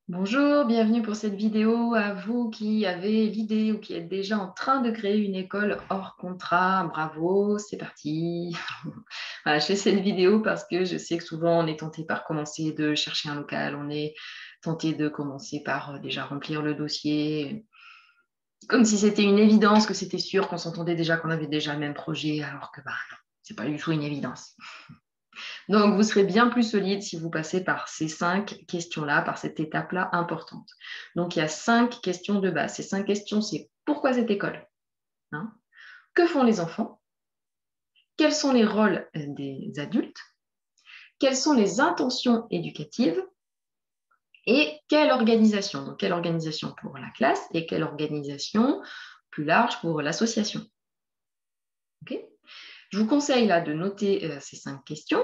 Bonjour, bienvenue pour cette vidéo. À vous qui avez l'idée ou qui êtes déjà en train de créer une école hors contrat, bravo, c'est parti. Voilà, je fais cette vidéo parce que je sais que souvent on est tenté par commencer de chercher un local, on est tenté de commencer par déjà remplir le dossier, comme si c'était une évidence, que c'était sûr, qu'on s'entendait déjà, qu'on avait déjà le même projet, alors que non, c'est pas du tout une évidence. Donc, vous serez bien plus solide si vous passez par ces 5 questions-là, par cette étape-là importante. Donc, il y a 5 questions de base. Ces 5 questions, c'est pourquoi cette école, hein? Que font les enfants? Quels sont les rôles des adultes? Quelles sont les intentions éducatives? Et quelle organisation? Donc, quelle organisation pour la classe et quelle organisation plus large pour l'association? Okay. Je vous conseille là de noter ces 5 questions.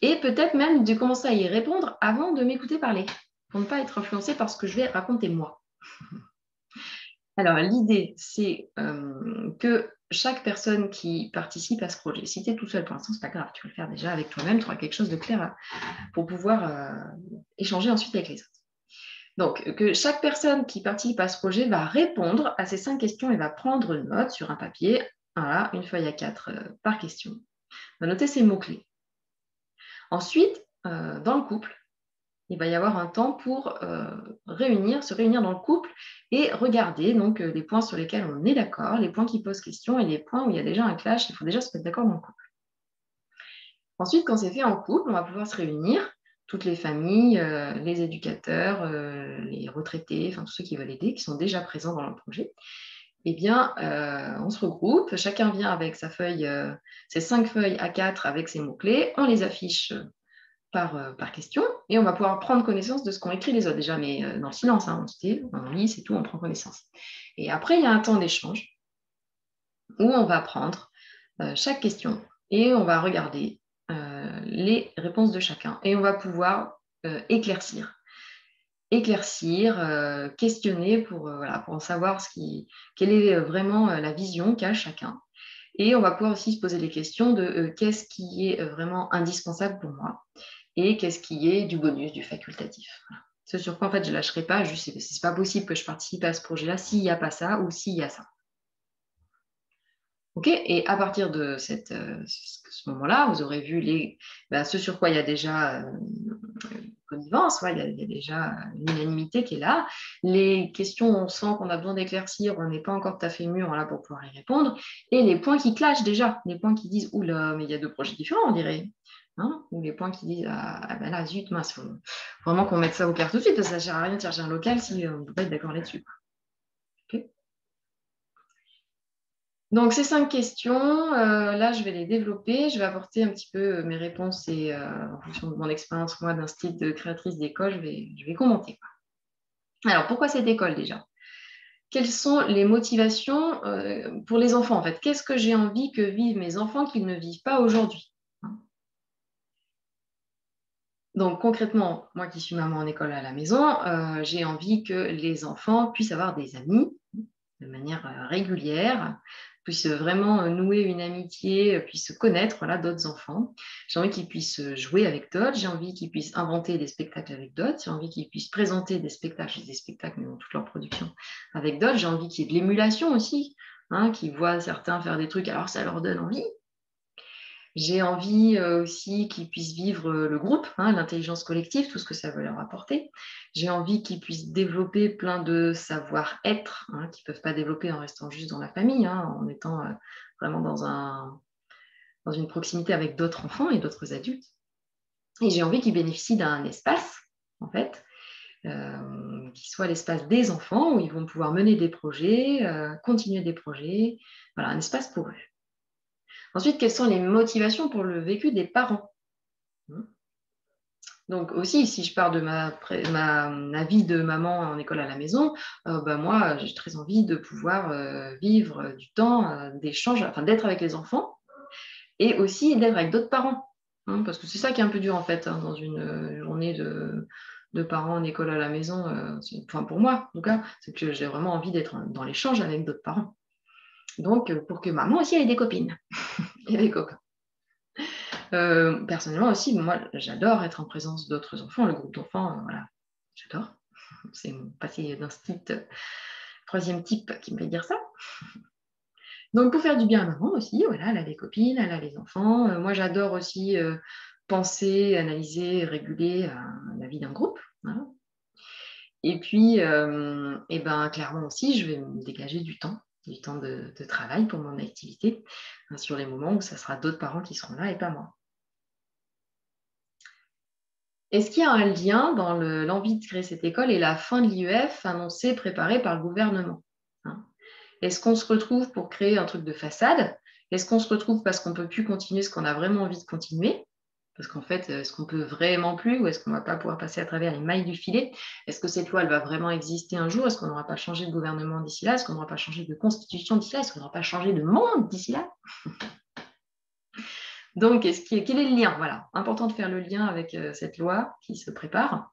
Et peut-être même de commencer à y répondre avant de m'écouter parler, pour ne pas être influencé par ce que je vais raconter moi. Alors, l'idée, c'est que chaque personne qui participe à ce projet, si tu es tout seul pour l'instant, c'est pas grave, tu vas le faire déjà avec toi-même, tu auras quelque chose de clair pour pouvoir échanger ensuite avec les autres. Donc, que chaque personne qui participe à ce projet va répondre à ces 5 questions et va prendre une note sur un papier, voilà, une feuille à 4 par question, va noter ses mots-clés. Ensuite, dans le couple, il va y avoir un temps pour se réunir dans le couple et regarder donc les points sur lesquels on est d'accord, les points qui posent question et les points où il y a déjà un clash, il faut déjà se mettre d'accord dans le couple. Ensuite, quand c'est fait en couple, on va pouvoir se réunir, toutes les familles, les éducateurs, les retraités, enfin tous ceux qui veulent aider, qui sont déjà présents dans le projet. Eh bien, on se regroupe, chacun vient avec sa feuille, ses 5 feuilles A4 avec ses mots-clés, on les affiche par question, et on va pouvoir prendre connaissance de ce qu'ont écrit les autres déjà, mais dans le silence, hein, on lit, c'est tout, on prend connaissance. Et après, il y a un temps d'échange où on va prendre chaque question et on va regarder les réponses de chacun et on va pouvoir éclaircir, questionner pour en savoir quelle est vraiment la vision qu'a chacun. Et on va pouvoir aussi se poser les questions de qu'est-ce qui est vraiment indispensable pour moi et qu'est-ce qui est du bonus, du facultatif. Voilà. Ce sur quoi, en fait, je ne lâcherai pas, juste, c'est pas possible que je participe à ce projet-là s'il n'y a pas ça ou s'il y a ça. OK. Et à partir de ce moment-là, vous aurez vu ce sur quoi il y a déjà connivence, il y a déjà l'unanimité qui est là. Les questions, on sent qu'on a besoin d'éclaircir, on n'est pas encore tout à fait mûr là pour pouvoir y répondre. Et les points qui clashent déjà, les points qui disent oula, mais il y a 2 projets différents, on dirait. Hein, ou les points qui disent ah ben là, zut, mince, faut vraiment qu'on mette ça au clair tout de suite, parce que ça ne sert à rien de chercher un local si on ne peut pas être d'accord là-dessus. Okay. Donc, ces 5 questions, là, je vais les développer. Je vais apporter un petit peu mes réponses et en fonction de mon expérience, moi, d'un style de créatrice d'école, je vais commenter. Alors, pourquoi cette école déjà? Quelles sont les motivations pour les enfants, en fait? Qu'est-ce que j'ai envie que vivent mes enfants qu'ils ne vivent pas aujourd'hui? Donc, concrètement, moi qui suis maman en école à la maison, j'ai envie que les enfants puissent avoir des amis de manière régulière, puissent vraiment nouer une amitié, puissent se connaître, voilà, d'autres enfants. J'ai envie qu'ils puissent jouer avec d'autres, j'ai envie qu'ils puissent inventer des spectacles avec d'autres, j'ai envie qu'ils puissent présenter des spectacles, mais dans toute leur production, avec d'autres. J'ai envie qu'il y ait de l'émulation aussi, hein, qu'ils voient certains faire des trucs, alors ça leur donne envie. J'ai envie aussi qu'ils puissent vivre le groupe, hein, l'intelligence collective, tout ce que ça veut leur apporter. J'ai envie qu'ils puissent développer plein de savoir-être, hein, qu'ils ne peuvent pas développer en restant juste dans la famille, hein, en étant vraiment dans une proximité avec d'autres enfants et d'autres adultes. Et j'ai envie qu'ils bénéficient d'un espace, en fait, qui soit l'espace des enfants, où ils vont pouvoir mener des projets, continuer des projets, voilà, un espace pour eux. Ensuite, quelles sont les motivations pour le vécu des parents? Donc aussi, si je pars de ma vie de maman en école à la maison, moi, j'ai très envie de pouvoir vivre du temps d'échange, enfin d'être avec les enfants et aussi d'être avec d'autres parents. Hein, parce que c'est ça qui est un peu dur en fait, hein, dans une journée de parents en école à la maison. Enfin, pour moi, en tout cas, c'est que j'ai vraiment envie d'être dans l'échange avec d'autres parents. Donc, pour que maman aussi ait des copines et des copains. Personnellement aussi, moi, j'adore être en présence d'autres enfants, le groupe d'enfants, voilà, j'adore. C'est mon passé d'instit, troisième type qui me fait dire ça. Donc, pour faire du bien à maman aussi, voilà, elle a des copines, elle a les enfants. Moi, j'adore aussi penser, analyser, réguler la vie d'un groupe. Voilà. Et puis, clairement aussi, je vais me dégager du temps de travail pour mon activité, sur les moments où ça sera d'autres parents qui seront là et pas moi. Est-ce qu'il y a un lien dans l'envie de créer cette école et la fin de l'IEF annoncée, préparée par le gouvernement, hein? Est-ce qu'on se retrouve pour créer un truc de façade? Est-ce qu'on se retrouve parce qu'on ne peut plus continuer ce qu'on a vraiment envie de continuer? Parce qu'en fait, est-ce qu'on peut vraiment plus ou est-ce qu'on ne va pas pouvoir passer à travers les mailles du filet? Est-ce que cette loi, elle va vraiment exister un jour? Est-ce qu'on n'aura pas changé de gouvernement d'ici là? Est-ce qu'on n'aura pas changé de constitution d'ici là? Est-ce qu'on n'aura pas changé de monde d'ici là? Donc, quel est le lien? Voilà, important de faire le lien avec cette loi qui se prépare.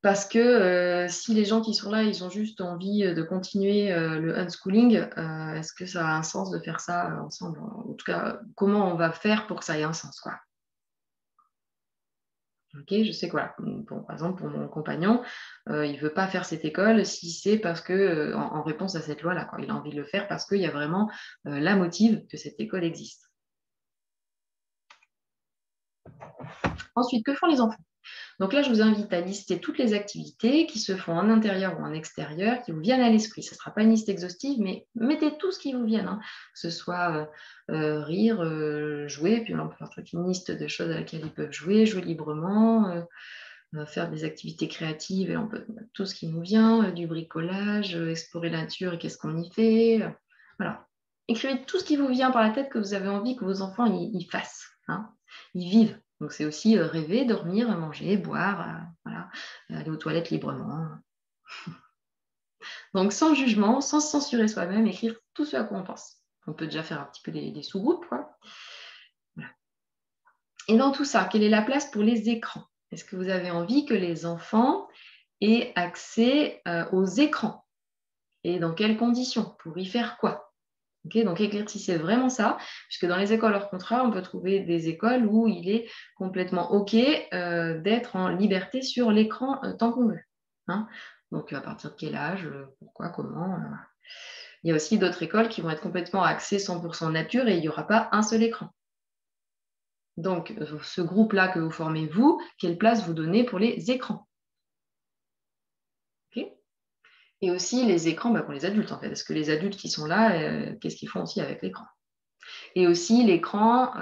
Parce que si les gens qui sont là, ils ont juste envie de continuer le unschooling, est-ce que ça a un sens de faire ça ensemble? En tout cas, comment on va faire pour que ça ait un sens, quoi? Ok, je sais quoi. Bon, par exemple, pour mon compagnon, il ne veut pas faire cette école si c'est parce que, en réponse à cette loi-là, quoi. Il a envie de le faire parce qu'il y a vraiment la motive que cette école existe. Ensuite, que font les enfants? Donc là, je vous invite à lister toutes les activités qui se font en intérieur ou en extérieur, qui vous viennent à l'esprit. Ce ne sera pas une liste exhaustive, mais mettez tout ce qui vous vient, hein. Que ce soit rire, jouer, puis on peut faire toute une liste de choses à laquelle ils peuvent jouer librement, faire des activités créatives, et on peut mettre tout ce qui nous vient, du bricolage, explorer la nature et qu'est-ce qu'on y fait. Voilà. Écrivez tout ce qui vous vient par la tête que vous avez envie que vos enfants y fassent, hein. Ils vivent. Donc, c'est aussi rêver, dormir, manger, boire, voilà, aller aux toilettes librement. Donc, sans jugement, sans se censurer soi-même, écrire tout ce à quoi on pense. On peut déjà faire un petit peu des sous-groupes, quoi. Voilà. Et dans tout ça, quelle est la place pour les écrans? Est-ce que vous avez envie que les enfants aient accès aux écrans? Et dans quelles conditions? Pour y faire quoi? Okay, donc, éclaircissez vraiment ça, puisque dans les écoles hors contrat, on peut trouver des écoles où il est complètement OK d'être en liberté sur l'écran tant qu'on veut, hein. Donc, à partir de quel âge, pourquoi, comment. Il y a aussi d'autres écoles qui vont être complètement axées 100% nature et il n'y aura pas un seul écran. Donc, ce groupe-là que vous formez, vous, quelle place vous donnez pour les écrans? Okay. Et aussi les écrans pour les adultes, en fait. Parce que les adultes qui sont là, qu'est-ce qu'ils font aussi avec l'écran? Et aussi l'écran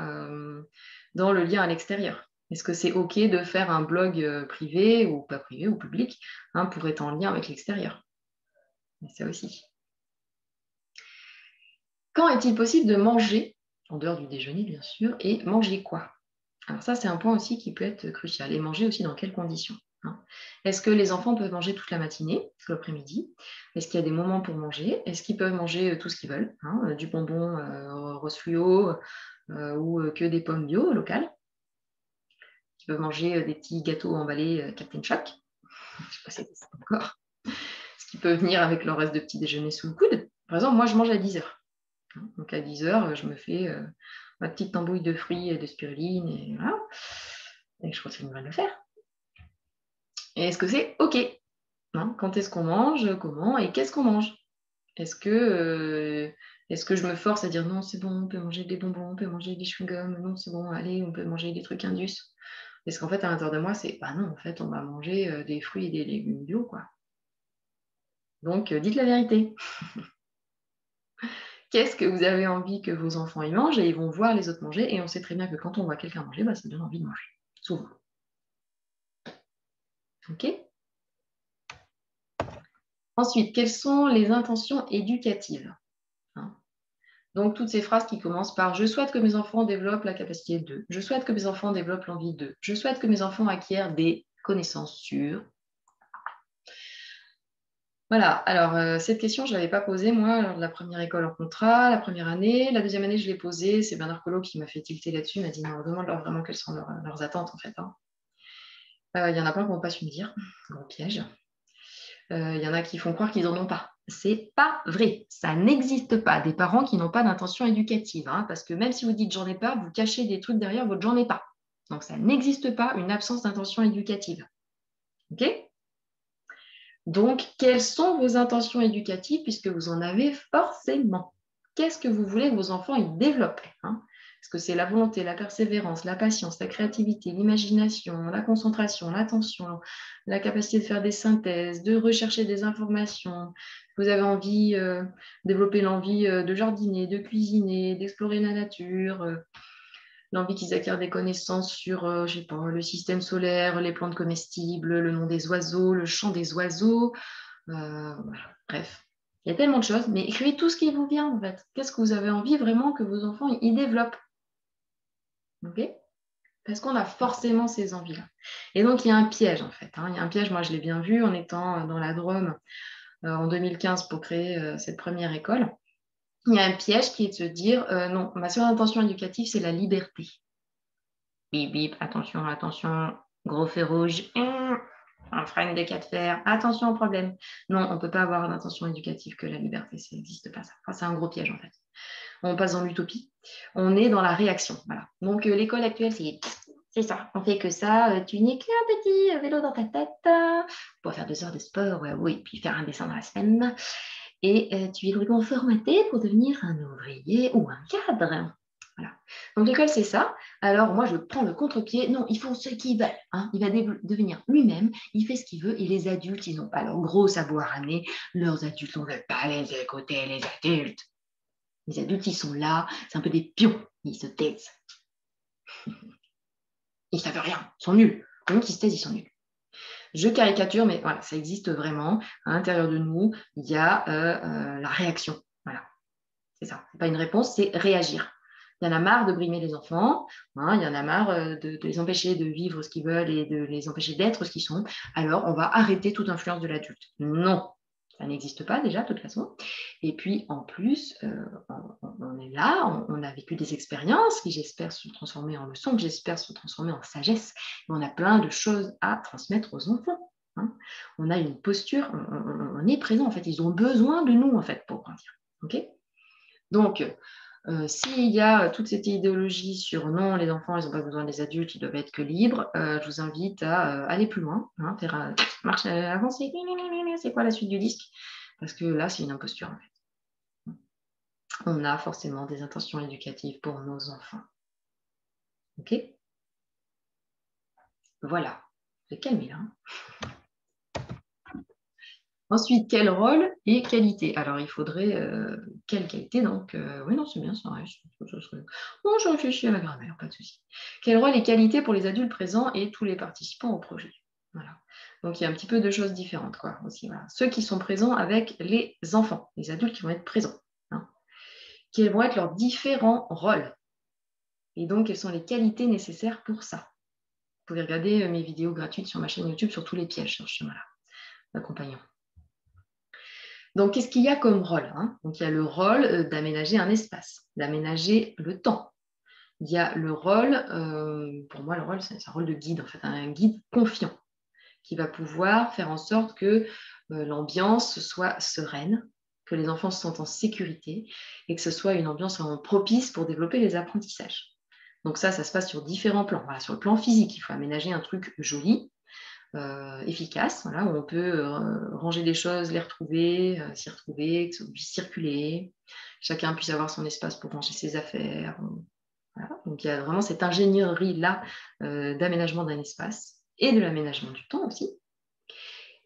dans le lien à l'extérieur. Est-ce que c'est OK de faire un blog privé ou pas privé ou public, hein, pour être en lien avec l'extérieur? Et ça aussi. Quand est-il possible de manger, en dehors du déjeuner bien sûr, et manger quoi? Alors ça, c'est un point aussi qui peut être crucial. Et manger aussi dans quelles conditions, hein? Est-ce que les enfants peuvent manger toute la matinée, tout l'après-midi? Est-ce qu'il y a des moments pour manger? Est-ce qu'ils peuvent manger tout ce qu'ils veulent, hein, du bonbon rose fluo ou que des pommes bio locales? Ils peuvent manger des petits gâteaux emballés Captain Choc. Je ne sais pas si c'est ça encore. Ce qui peut venir avec le reste de petit déjeuner sous le coude. Par exemple, moi, je mange à 10h. Donc à 10h, je me fais ma petite tambouille de fruits et de spiruline. Et voilà. Et je continue à le faire. Et est-ce que c'est OK, hein? Quand est-ce qu'on mange? Comment? Et qu'est-ce qu'on mange? Est-ce que je me force à dire non, c'est bon, on peut manger des bonbons, on peut manger des chewing-gums, non, c'est bon, allez, on peut manger des trucs indus? Parce qu'en fait, à l'intérieur de moi, c'est bah non, en fait, on va manger des fruits et des légumes bio, quoi. Donc, dites la vérité. Qu'est-ce que vous avez envie que vos enfants y mangent? Et ils vont voir les autres manger. Et on sait très bien que quand on voit quelqu'un manger, ça donne envie de manger. Souvent. OK? Ensuite, quelles sont les intentions éducatives, hein? Donc, toutes ces phrases qui commencent par « Je souhaite que mes enfants développent la capacité de »,« Je souhaite que mes enfants développent l'envie de »,« Je souhaite que mes enfants acquièrent des connaissances sur ». Voilà, alors cette question, je ne l'avais pas posée, moi, lors de la première école en contrat, la première année. La deuxième année, je l'ai posée. C'est Bernard Collot qui m'a fait tilter là-dessus. Il m'a dit « Non, demande-leur vraiment quelles sont leurs attentes, en fait, hein ». Il y en a plein qui n'ont pas su me dire. Gros piège. Il y en a qui font croire qu'ils n'en ont pas. C'est pas vrai. Ça n'existe pas. Des parents qui n'ont pas d'intention éducative, hein, parce que même si vous dites « j'en ai pas », vous cachez des trucs derrière votre « j'en ai pas ». Donc, ça n'existe pas une absence d'intention éducative. OK ? Donc, quelles sont vos intentions éducatives puisque vous en avez forcément? Qu'est-ce que vous voulez que vos enfants y développent, hein? Est-ce que c'est la volonté, la persévérance, la patience, la créativité, l'imagination, la concentration, l'attention, la capacité de faire des synthèses, de rechercher des informations? Vous avez envie de développer l'envie de jardiner, de cuisiner, d'explorer la nature, l'envie qu'ils acquièrent des connaissances sur, je sais pas, le système solaire, les plantes comestibles, le nom des oiseaux, le chant des oiseaux. Voilà. Bref, il y a tellement de choses, mais écrivez tout ce qui vous vient en fait. Qu'est-ce que vous avez envie vraiment que vos enfants y développent? Ok? Parce qu'on a forcément ces envies-là. Et donc, il y a un piège en fait, hein. Il y a un piège, moi je l'ai bien vu en étant dans la Drôme en 2015 pour créer cette première école. Il y a un piège qui est de se dire non, ma seule intention éducative, c'est la liberté. Bip, bip, attention, attention, gros feu rouge, un frein de 4 fers, attention au problème. Non, on ne peut pas avoir d'intention éducative que la liberté, ça n'existe pas ça. Enfin, c'est un gros piège en fait. On passe dans l'utopie, on est dans la réaction. Voilà. Donc l'école actuelle, c'est ça, on fait que ça, tu n'es qu'un petit vélo dans ta tête pour faire 2 heures de sport, oui, puis faire un dessin dans la semaine. Et tu es complètement formaté pour devenir un ouvrier ou un cadre. Voilà. Donc l'école, c'est ça. Alors moi, je prends le contre-pied. Non, ils font ce qu'ils veulent, hein. Il va devenir lui-même, il fait ce qu'il veut. Et les adultes, ils n'ont pas leur gros savoir amener. Leurs adultes, on ne veut pas les écouter, les adultes. Les adultes, ils sont là, c'est un peu des pions. Ils se taisent. Ils ne savent rien, ils sont nuls. Donc ils se taisent, ils sont nuls. Je caricature, mais voilà, ça existe vraiment. À l'intérieur de nous, il y a la réaction. Voilà, c'est ça. Ce n'est pas une réponse, c'est réagir. Il y en a marre de brimer les enfants, hein, il y en a marre de les empêcher de vivre ce qu'ils veulent et de les empêcher d'être ce qu'ils sont. Alors, on va arrêter toute influence de l'adulte. Non, ça n'existe pas déjà, de toute façon. Et puis, en plus, on est là, on a vécu des expériences qui, j'espère, se transformer en leçons, que j'espère se transformer en sagesse. Et on a plein de choses à transmettre aux enfants, hein. On a une posture, on est présent, en fait. Ils ont besoin de nous, en fait, pour grandir. OK ? Donc, s'il y a toute cette idéologie sur non, les enfants, ils n'ont pas besoin des adultes, ils doivent être que libres, je vous invite à aller plus loin, hein, faire une marche avancée. C'est quoi la suite du disque? Parce que là, c'est une imposture, en fait. On a forcément des intentions éducatives pour nos enfants. OK? Voilà. Je vais calmer là. Ensuite, quel rôle et qualité? Alors, il faudrait quelle qualité? Donc, oui, non, c'est bien ça. Ouais, bon, je réfléchis à la grammaire, pas de souci. Quel rôle et qualité pour les adultes présents et tous les participants au projet? Voilà. Donc, il y a un petit peu de choses différentes, quoi, aussi. Voilà. Ceux qui sont présents avec les enfants, les adultes qui vont être présents, hein. Quels vont être leurs différents rôles? Et donc, quelles sont les qualités nécessaires pour ça? Vous pouvez regarder mes vidéos gratuites sur ma chaîne YouTube sur tous les pièges sur ce chemin-là, d'accompagnement. Donc, qu'est-ce qu'il y a comme rôle, hein? Donc, il y a le rôle d'aménager un espace, d'aménager le temps. Il y a le rôle, pour moi, le rôle, c'est un rôle de guide, en fait, un guide confiant qui va pouvoir faire en sorte que l'ambiance soit sereine, que les enfants se sentent en sécurité et que ce soit une ambiance propice pour développer les apprentissages. Donc ça se passe sur différents plans. Voilà, sur le plan physique, il faut aménager un truc joli, efficace, voilà, où on peut ranger des choses, les retrouver, s'y retrouver, que ça puisse circuler, chacun puisse avoir son espace pour ranger ses affaires. Voilà. Donc il y a vraiment cette ingénierie-là d'aménagement d'un espace et de l'aménagement du temps aussi.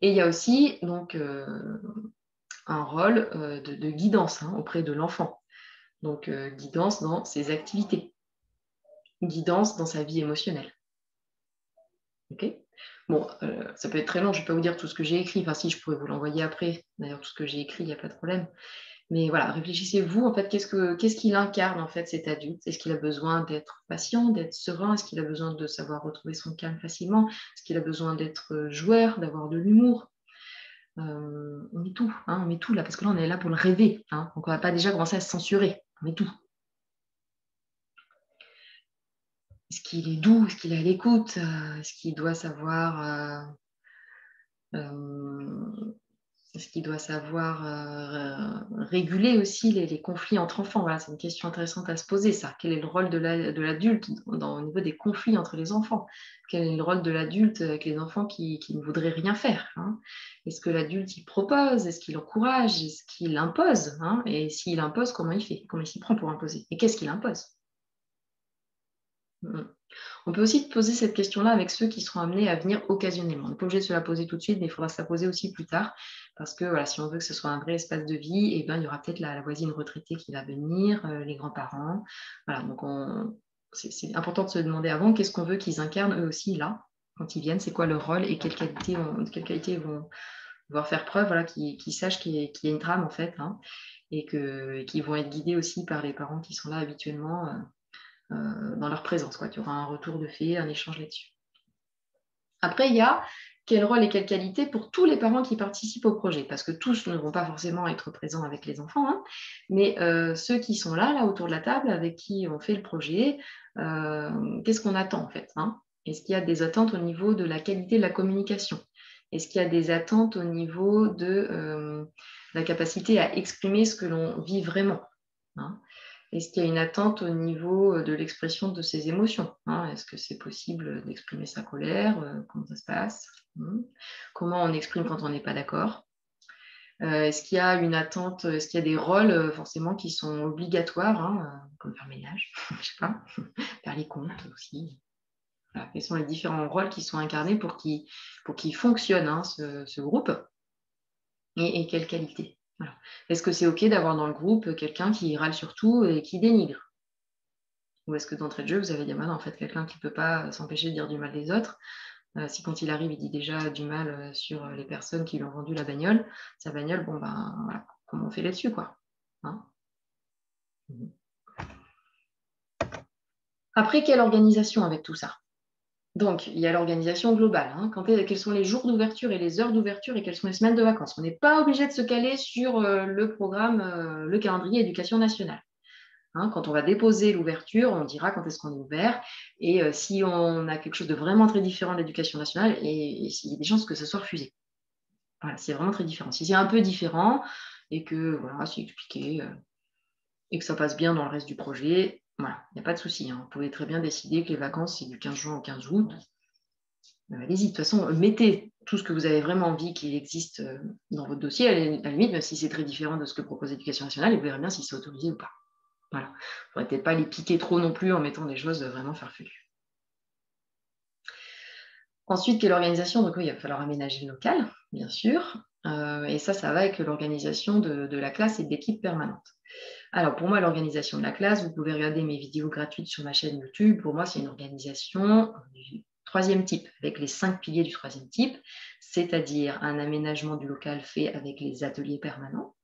Et il y a aussi donc un rôle de guidance, hein, auprès de l'enfant. Donc guidance dans ses activités, guidance dans sa vie émotionnelle. OK ? Bon, ça peut être très long, je ne vais pas vous dire tout ce que j'ai écrit. Enfin, si, je pourrais vous l'envoyer après. D'ailleurs, tout ce que j'ai écrit, il n'y a pas de problème. Mais voilà, réfléchissez-vous, en fait, qu'est-ce qu'il incarne, en fait, cet adulte? Est-ce qu'il a besoin d'être patient, d'être serein? Est-ce qu'il a besoin de savoir retrouver son calme facilement? Est-ce qu'il a besoin d'être joueur, d'avoir de l'humour? On met tout, hein, on met tout là, parce que là, on est là pour le rêver, hein. Donc, on ne va pas déjà commencer à se censurer. On met tout. Est-ce qu'il est doux? Est-ce qu'il est à l'écoute? Est-ce qu'il doit savoir... Est-ce qu'il doit savoir réguler aussi les conflits entre enfants? Voilà, c'est une question intéressante à se poser, ça. Quel est le rôle de l'adulte au niveau des conflits entre les enfants? Quel est le rôle de l'adulte avec les enfants qui ne voudraient rien faire, hein? Est-ce que l'adulte, il propose? Est-ce qu'il encourage? Est-ce qu'il impose, hein? Et s'il impose, comment il fait? Comment il s'y prend pour imposer? Et qu'est-ce qu'il impose? On peut aussi poser cette question-là avec ceux qui seront amenés à venir occasionnellement. On n'est pas obligé de se la poser tout de suite, mais il faudra se la poser aussi plus tard. Parce que voilà, si on veut que ce soit un vrai espace de vie, eh ben, il y aura peut-être la voisine retraitée qui va venir, les grands-parents. Voilà, donc c'est important de se demander avant qu'est-ce qu'on veut qu'ils incarnent eux aussi là, quand ils viennent, c'est quoi leur rôle et quelles qualités ils vont devoir faire preuve, voilà, qu'ils sachent qu'il y a une trame en fait, hein, et qu'ils vont être guidés aussi par les parents qui sont là habituellement. Dans leur présence, quoi. Tu auras un retour de fait, un échange là-dessus. Après, il y a quel rôle et quelle qualité pour tous les parents qui participent au projet, parce que tous ne vont pas forcément être présents avec les enfants, hein, mais ceux qui sont là, autour de la table, avec qui on fait le projet, qu'est-ce qu'on attend en fait, hein? Est-ce qu'il y a des attentes au niveau de la qualité de la communication? Est-ce qu'il y a des attentes au niveau de la capacité à exprimer ce que l'on vit vraiment, hein? Est-ce qu'il y a une attente au niveau de l'expression de ses émotions, hein? Est-ce que c'est possible d'exprimer sa colère? Comment ça se passe? Comment on exprime quand on n'est pas d'accord? Est-ce qu'il y a une attente, est-ce qu'il y a des rôles forcément qui sont obligatoires, hein, comme faire le ménage, je ne sais pas, faire les comptes aussi. Voilà. Quels sont les différents rôles qui sont incarnés pour qu'il fonctionne, hein, ce groupe, et quelle qualité? Voilà. Est-ce que c'est OK d'avoir dans le groupe quelqu'un qui râle sur tout et qui dénigre? Ou est-ce que d'entrée de jeu, vous avez dit, en fait, quelqu'un qui ne peut pas s'empêcher de dire du mal des autres, si quand il arrive, il dit déjà du mal sur les personnes qui lui ont vendu sa bagnole, bon, voilà, comment on fait là-dessus, quoi, hein? Après, quelle organisation avec tout ça? Donc, il y a l'organisation globale, hein, quels sont les jours d'ouverture et les heures d'ouverture et quelles sont les semaines de vacances. On n'est pas obligé de se caler sur le programme, le calendrier éducation nationale. Hein, quand on va déposer l'ouverture, on dira quand est-ce qu'on est ouvert. Et si on a quelque chose de vraiment très différent de l'éducation nationale, et il y a des chances que ce soit refusé. Voilà, c'est vraiment très différent. Si c'est un peu différent et que voilà, c'est expliqué et que ça passe bien dans le reste du projet, voilà, il n'y a pas de souci, hein. Vous pouvez très bien décider que les vacances, c'est du 15 juin au 15 août. Allez-y, de toute façon, mettez tout ce que vous avez vraiment envie qu'il existe dans votre dossier, à la limite, même si c'est très différent de ce que propose l'éducation nationale, et vous verrez bien si c'est autorisé ou pas. Voilà. Il ne faudrait peut-être pas les piquer trop non plus en mettant des choses vraiment farfelues. Ensuite, quelle organisation? Donc oui, il va falloir aménager le local, bien sûr. Et ça va avec l'organisation de la classe et de l'équipe permanente. Alors pour moi, l'organisation de la classe, vous pouvez regarder mes vidéos gratuites sur ma chaîne YouTube. Pour moi, c'est une organisation du troisième type, avec les 5 piliers du troisième type, c'est-à-dire un aménagement du local fait avec les ateliers permanents,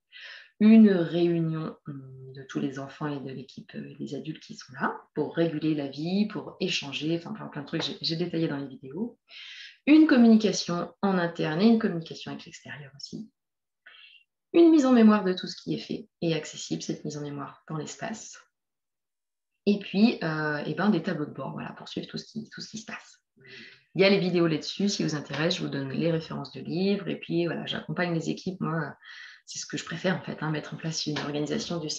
une réunion de tous les enfants et de l'équipe des adultes qui sont là pour réguler la vie, pour échanger, enfin plein de trucs, j'ai détaillé dans les vidéos. Une communication en interne et une communication avec l'extérieur aussi. Une mise en mémoire de tout ce qui est fait et accessible, cette mise en mémoire dans l'espace. Et puis, des tableaux de bord, voilà, pour suivre tout ce qui se passe. Il y a les vidéos là-dessus, si vous intéresse, je vous donne les références de livres, et puis voilà, j'accompagne les équipes, moi, c'est ce que je préfère en fait, mettre en place une organisation du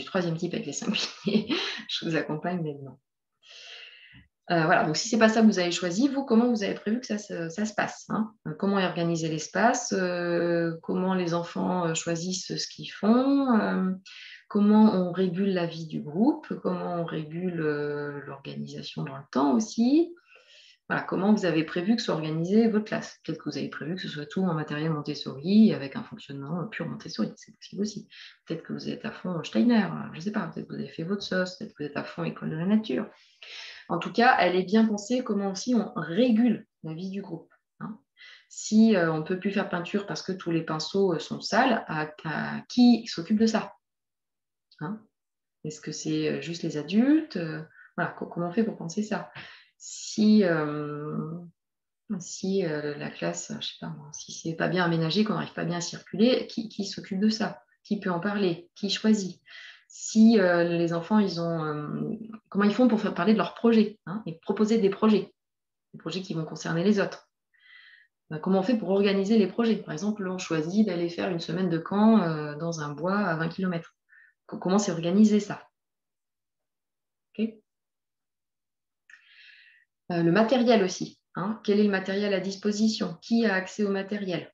troisième type avec les 5 piliers, je vous accompagne maintenant. Voilà, donc si ce n'est pas ça que vous avez choisi, vous, comment vous avez prévu que ça se passe, hein? Comment organiser l'espace, comment les enfants choisissent ce qu'ils font, comment on régule la vie du groupe, comment on régule l'organisation dans le temps aussi. Voilà, comment vous avez prévu que soit organisée votre classe? Peut-être que vous avez prévu que ce soit tout en matériel Montessori avec un fonctionnement pur Montessori, c'est possible aussi. Peut-être que vous êtes à fond Steiner, je ne sais pas, peut-être que vous avez fait votre sauce, peut-être que vous êtes à fond école de la nature. En tout cas, elle est bien pensée comment aussi on régule la vie du groupe, hein. Si on ne peut plus faire peinture parce que tous les pinceaux sont sales, à qui s'occupe de ça, hein? Est-ce que c'est juste les adultes? Voilà, comment on fait pour penser ça? Si la classe, je ne sais pas moi, si c'est pas bien aménagé, qu'on n'arrive pas bien à circuler, qui s'occupe de ça? Qui peut en parler? Qui choisit? Si les enfants, comment ils font pour faire parler de leurs projets, hein, et proposer des projets qui vont concerner les autres. Comment on fait pour organiser les projets? Par exemple, on choisit d'aller faire une semaine de camp dans un bois à 20 km. Comment c'est organisé ça? Okay. Le matériel aussi. Hein. Quel est le matériel à disposition? Qui a accès au matériel?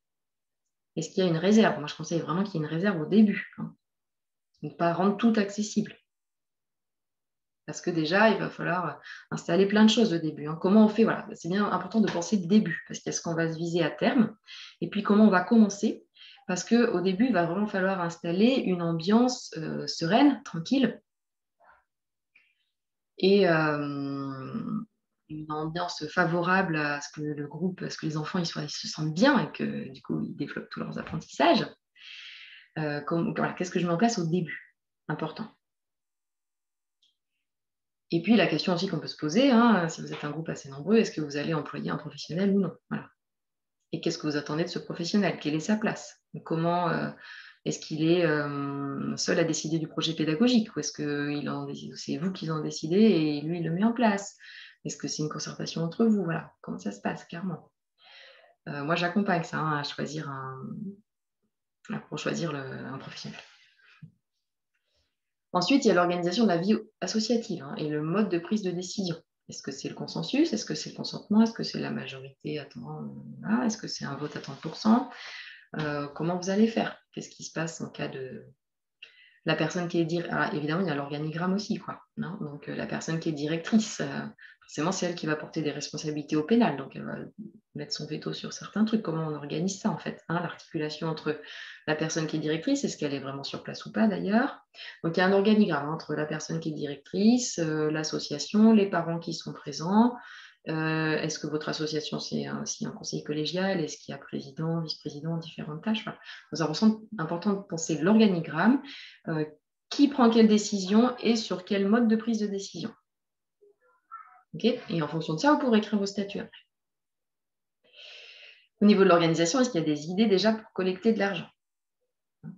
Est-ce qu'il y a une réserve? Moi, je conseille vraiment qu'il y ait une réserve au début. Hein. Ne pas rendre tout accessible. Parce que déjà, il va falloir installer plein de choses au début. Hein. Comment on fait? Voilà, c'est bien important de penser le début, parce qu'il y a ce qu'on va se viser à terme, et puis comment on va commencer. Parce qu'au début, il va vraiment falloir installer une ambiance sereine, tranquille, et une ambiance favorable à ce que le groupe, à ce que les enfants ils se sentent bien et que du coup, ils développent tous leurs apprentissages. Voilà, qu'est-ce que je mets en place au début? Important. Et puis la question aussi qu'on peut se poser, hein, si vous êtes un groupe assez nombreux, est-ce que vous allez employer un professionnel ou non? Voilà. Et qu'est-ce que vous attendez de ce professionnel? Quelle est sa place? Comment est-ce qu'il est seul à décider du projet pédagogique? Ou est-ce que c'est vous qui en décidez et lui, il le met en place? Est-ce que c'est une concertation entre vous? Voilà, comment ça se passe, clairement. Moi, j'accompagne ça hein, pour choisir un professionnel. Ensuite, il y a l'organisation de la vie associative hein, et le mode de prise de décision. Est-ce que c'est le consensus? Est-ce que c'est le consentement? Est-ce que c'est la majorité? Est-ce que c'est un vote à 30%? Comment vous allez faire? Qu'est-ce qui se passe en cas de... La personne qui est directrice, évidemment, il y a l'organigramme aussi, quoi. Non donc, la personne qui est directrice, forcément, c'est elle qui va porter des responsabilités au pénal. Donc, elle va mettre son veto sur certains trucs. Comment on organise ça, en fait hein, l'articulation entre la personne qui est directrice, est-ce qu'elle est vraiment sur place ou pas, d'ailleurs? Donc, il y a un organigramme entre la personne qui est directrice, l'association, les parents qui sont présents. Est-ce que votre association, c'est aussi un conseil collégial? Est-ce qu'il y a président, vice-président, différentes tâches voilà. C'est important de penser l'organigramme, qui prend quelle décision et sur quel mode de prise de décision. Okay et en fonction de ça, vous pourrez écrire vos statuts après. Au niveau de l'organisation, est-ce qu'il y a des idées déjà pour collecter de l'argent?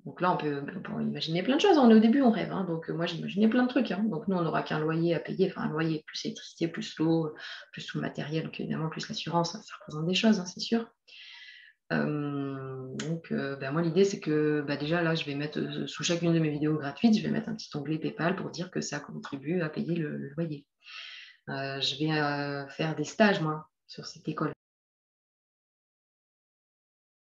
Donc là, on peut imaginer plein de choses. Au début, on rêve. Hein. Donc, moi, j'imaginais plein de trucs. Hein. Donc, nous, on n'aura qu'un loyer à payer. Enfin, un loyer plus l'électricité, plus l'eau, plus tout le matériel. Donc, évidemment, plus l'assurance. Ça représente des choses, hein, c'est sûr. Moi, l'idée, c'est que déjà, là, je vais mettre sous chacune de mes vidéos gratuites, je vais mettre un petit onglet PayPal pour dire que ça contribue à payer le loyer. Je vais faire des stages, moi, sur cette école.